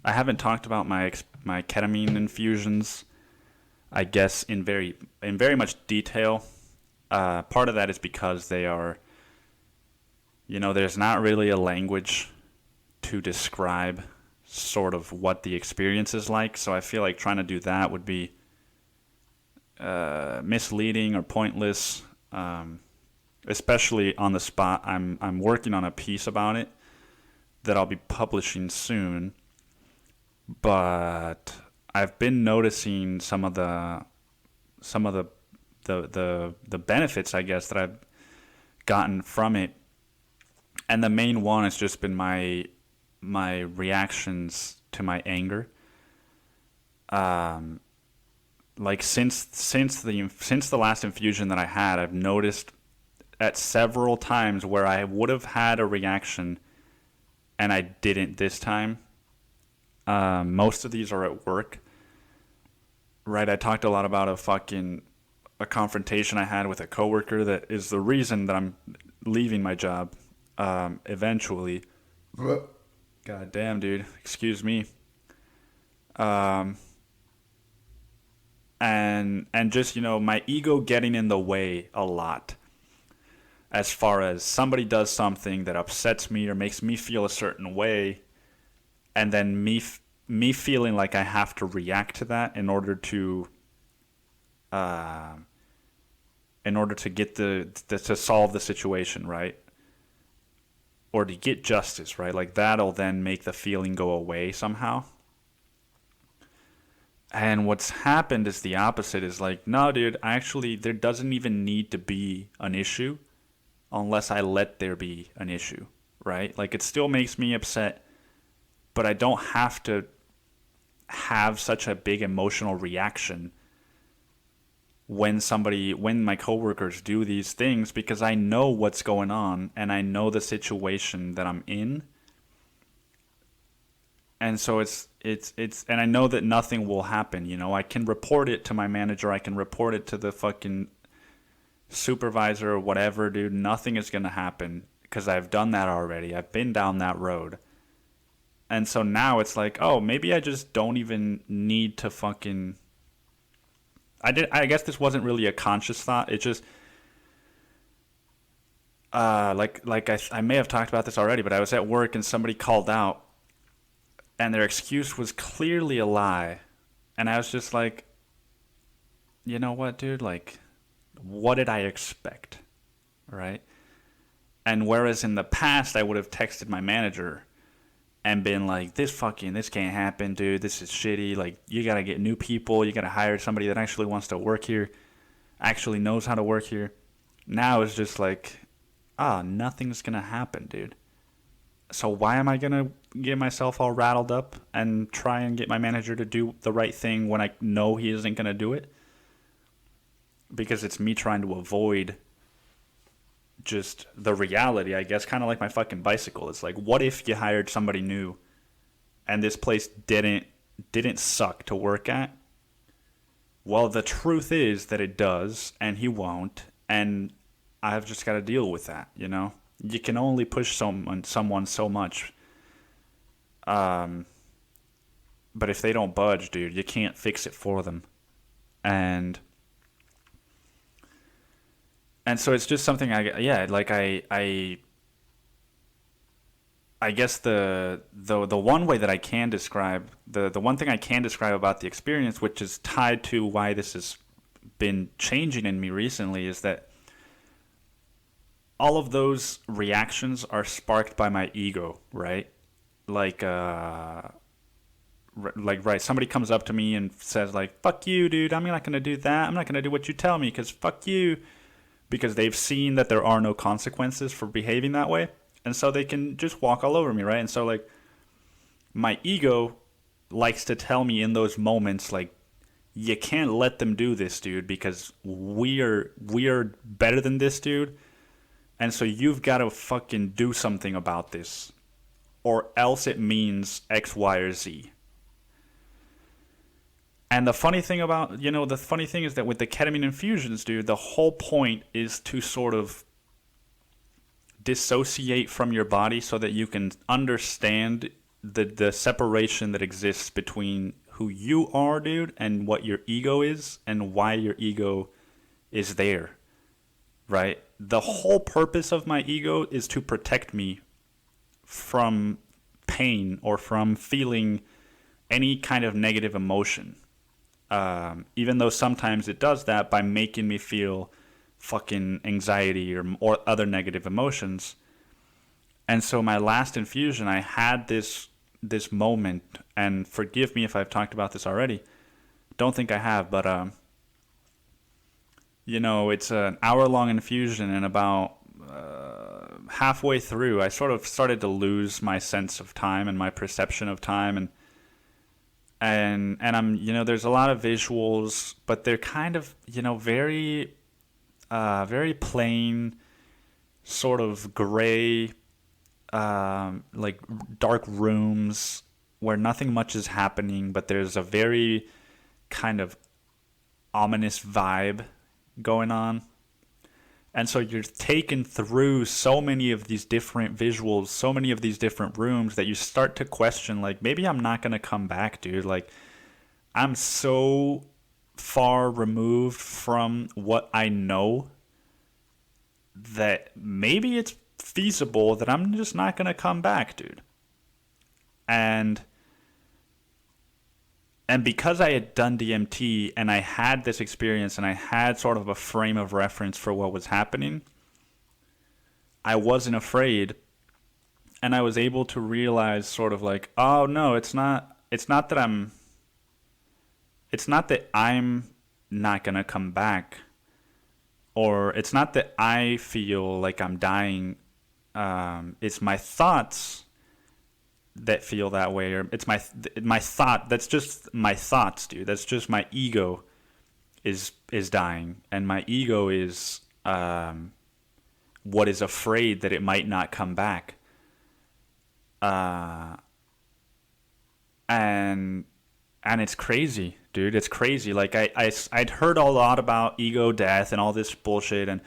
haven't talked about my ketamine infusions, I guess, in very much detail. Part of that is because they are, there's not really a language to describe sort of what the experience is like. So I feel like trying to do that would be misleading or pointless, especially on the spot. I'm working on a piece about it that I'll be publishing soon, but I've been noticing some of the benefits, I guess, that I've gotten from it, and the main one has just been my reactions to my anger. Like since the last infusion that I had, I've noticed at several times where I would have had a reaction and I didn't this time. Most of these are at work. Right, I talked a lot about a confrontation I had with a coworker that is the reason that I'm leaving my job eventually. God damn, dude. Excuse me. And just, my ego getting in the way a lot. As far as somebody does something that upsets me or makes me feel a certain way, and then me feeling like I have to react to that in order to get to solve the situation, right? Or to get justice, right? Like that'll then make the feeling go away somehow. And what's happened is the opposite. Is like, no, dude, actually there doesn't even need to be an issue unless I let there be an issue, right? Like it still makes me upset, but I don't have to have such a big emotional reaction when my coworkers do these things, because I know what's going on and I know the situation that I'm in. And so it's and I know that nothing will happen, I can report it to my manager, I can report it to the fucking supervisor or whatever, dude. Nothing is going to happen because I've done that already. I've been down that road. And so now it's like, oh, maybe I just don't even need to fucking... I guess this wasn't really a conscious thought. It just... I may have talked about this already, but I was at work and somebody called out and their excuse was clearly a lie. And I was just like, you know what, dude? Like, what did I expect? Right? And whereas in the past I would have texted my manager and been like, this can't happen, dude. This is shitty. Like, you got to get new people. You got to hire somebody that actually wants to work here, actually knows how to work here. Now it's just like, nothing's going to happen, dude. So why am I going to get myself all rattled up and try and get my manager to do the right thing when I know he isn't going to do it? because it's me trying to avoid just the reality, I guess, kind of like my fucking bicycle. It's like, what if you hired somebody new and this place didn't suck to work at? Well, the truth is that it does, and he won't, and I've just got to deal with that, you know? You can only push someone so much. But if they don't budge, dude, you can't fix it for them. And so it's just something I guess the one way that I can describe, the one thing I can describe about the experience, which is tied to why this has been changing in me recently, is that all of those reactions are sparked by my ego, right? Like, right, somebody comes up to me and says, like, fuck you, dude, I'm not going to do that. I'm not going to do what you tell me because fuck you. Because they've seen that there are no consequences for behaving that way. And so they can just walk all over me, right? And so, like, my ego likes to tell me in those moments, like, you can't let them do this, dude, because we are better than this, dude. And so you've got to fucking do something about this, or else it means X, Y, or Z. And the funny thing is that with the ketamine infusions, dude, the whole point is to sort of dissociate from your body so that you can understand the separation that exists between who you are, dude, and what your ego is and why your ego is there, right? The whole purpose of my ego is to protect me from pain or from feeling any kind of negative emotion. Even though sometimes it does that by making me feel fucking anxiety or other negative emotions. And so my last infusion, I had this moment, and forgive me if I've talked about this already. Don't think I have, but it's an hour-long infusion, and about halfway through, I sort of started to lose my sense of time and my perception of time, and I'm, there's a lot of visuals, but they're kind of, very, very plain, sort of gray, like dark rooms where nothing much is happening, but there's a very kind of ominous vibe going on. And so you're taken through so many of these different visuals, so many of these different rooms that you start to question, like, maybe I'm not going to come back, dude. Like, I'm so far removed from what I know that maybe it's feasible that I'm just not going to come back, dude. And because I had done DMT and I had this experience and I had sort of a frame of reference for what was happening, I wasn't afraid, and I was able to realize sort of like, oh no, it's not that I'm not going to come back, or it's not that I feel like I'm dying. It's my thoughts that feel that way, or it's my thought. That's just my thoughts, dude. That's just my ego is dying, and my ego is what is afraid that it might not come back. And it's crazy, dude. It's crazy. Like I'd heard a lot about ego death and all this bullshit, and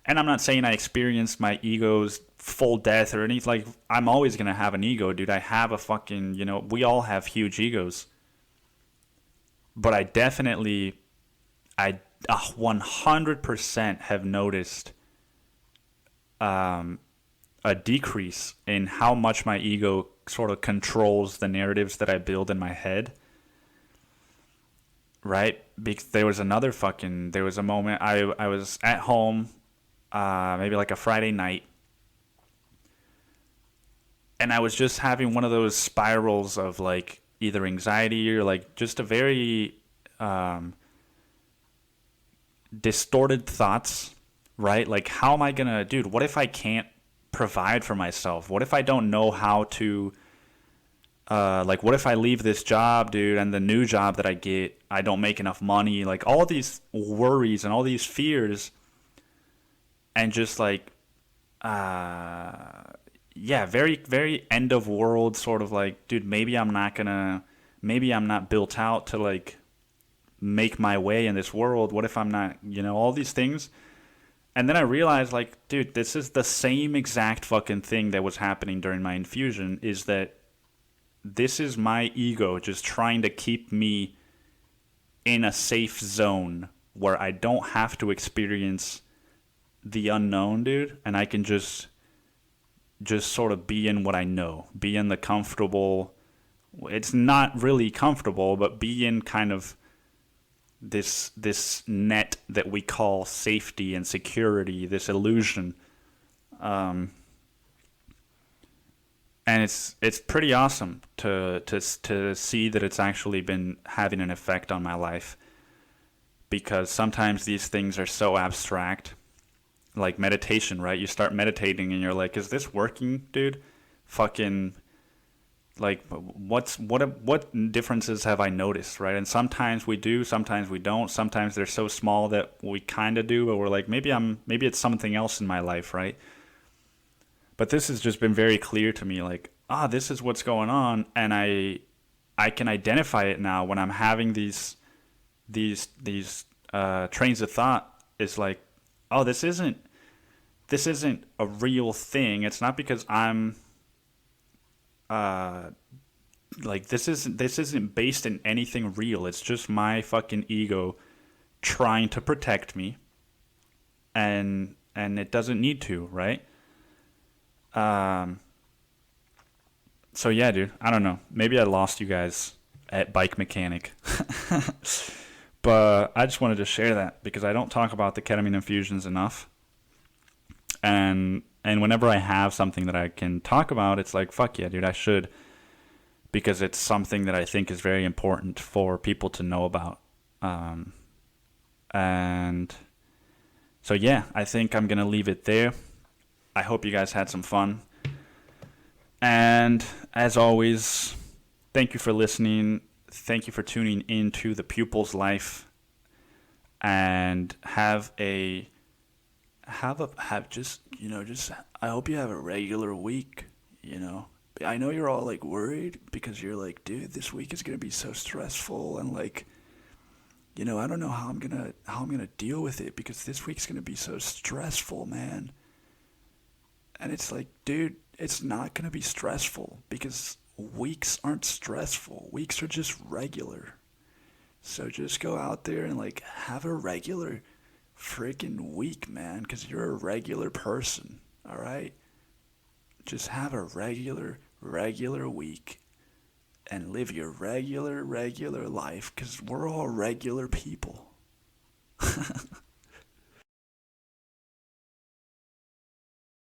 I'm not saying I experienced my ego's full death or anything. Like, I'm always going to have an ego, dude. I have a fucking, we all have huge egos. But I 100% have noticed a decrease in how much my ego sort of controls the narratives that I build in my head. Right? Because there was a moment I was at home, maybe like a Friday night, and I was just having one of those spirals of like either anxiety or like just a very distorted thoughts, right? Like, how am I gonna, dude, what if I can't provide for myself? What if I don't know how to Like, what if I leave this job, dude, and the new job that I get, I don't make enough money? Like, all these worries and all these fears, and just like, yeah, very, very end of world sort of like, dude, maybe I'm not built out to like make my way in this world. What if I'm not, all these things? And then I realized, like, dude, this is the same exact fucking thing that was happening during my infusion, is that this is my ego just trying to keep me in a safe zone where I don't have to experience the unknown, dude, and I can just sort of be in what I know, be in the comfortable. It's not really comfortable, but be in kind of this net that we call safety and security, this illusion. And it's pretty awesome to see that it's actually been having an effect on my life, because sometimes these things are so abstract, like meditation, right? You start meditating and you're like, is this working, dude? Fucking, like, what differences have I noticed, right? And sometimes we do, sometimes we don't. Sometimes they're so small that we kind of do, but we're like, maybe it's something else in my life, right? But this has just been very clear to me, like, this is what's going on, and I can identify it now when I'm having these trains of thought. Is like, oh, this isn't a real thing. It's not because I'm like, this isn't based in anything real. It's just my fucking ego trying to protect me, and it doesn't need to, right? So yeah, dude, I don't know. Maybe I lost you guys at bike mechanic. But I just wanted to share that because I don't talk about the ketamine infusions enough. And whenever I have something that I can talk about, it's like, fuck yeah, dude, I should. Because it's something that I think is very important for people to know about. And so yeah, I think I'm going to leave it there. I hope you guys had some fun. And as always, thank you for listening. Thank you for tuning into the Pupil's Life. And I hope you have a regular week, I know you're all like worried because you're like, dude, this week is going to be so stressful, and like, I don't know how I'm going to deal with it because this week's going to be so stressful, man. And it's like, dude, it's not going to be stressful because weeks aren't stressful. Weeks are just regular. So just go out there and like have a regular freaking week, man, because you're a regular person, all right? Just have a regular week and live your regular life because we're all regular people.